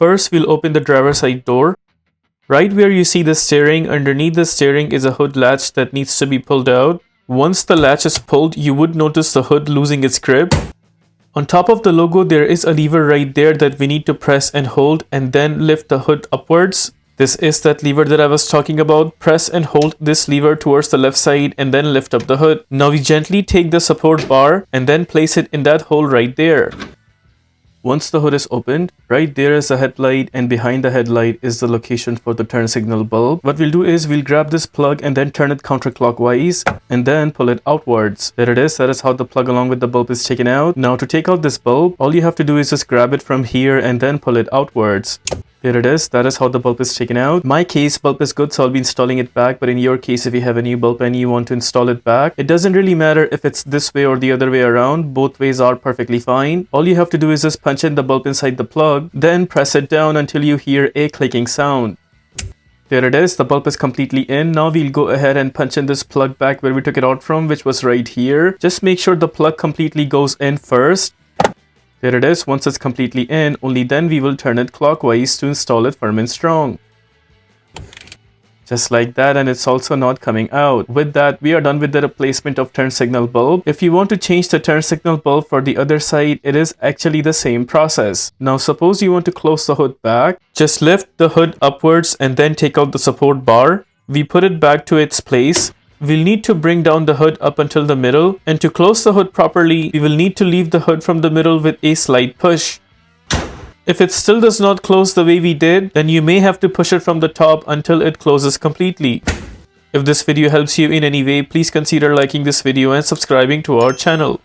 First, we'll open the driver's side door. Right where you see the steering, underneath the steering is a hood latch that needs to be pulled out. Once the latch is pulled, you would notice the hood losing its grip. On top of the logo, there is a lever right there that we need to press and hold and then lift the hood upwards. This is that lever that I was talking about. Press and hold this lever towards the left side and then lift up the hood. Now we gently take the support bar and then place it in that hole right there. Once the hood is opened, right there is a headlight and behind the headlight is the location for the turn signal bulb. What we'll do is we'll grab this plug and then turn it counterclockwise and then pull it outwards. There it is. That is how the plug along with the bulb is taken out. Now to take out this bulb, all you have to do is just grab it from here and then pull it outwards. There it is. That is how the bulb is taken out. My case, bulb is good, so I'll be installing it back. But in your case, if you have a new bulb and you want to install it back, it doesn't really matter if it's this way or the other way around. Both ways are perfectly fine. All you have to do is just punch in the bulb inside the plug, then press it down until you hear a clicking sound. There it is. The bulb is completely in. Now we'll go ahead and punch in this plug back where we took it out from, which was right here. Just make sure the plug completely goes in first. There it is. Once it's completely in, only then we will turn it clockwise to install it firm and strong. Just like that, and it's also not coming out. With that, we are done with the replacement of turn signal bulb. If you want to change the turn signal bulb for the other side, it is actually the same process. Now suppose you want to close the hood back. Just lift the hood upwards and then take out the support bar. We put it back to its place. We'll need to bring down the hood up until the middle, and to close the hood properly, we will need to leave the hood from the middle with a slight push. If it still does not close the way we did, then you may have to push it from the top until it closes completely. If this video helps you in any way, please consider liking this video and subscribing to our channel.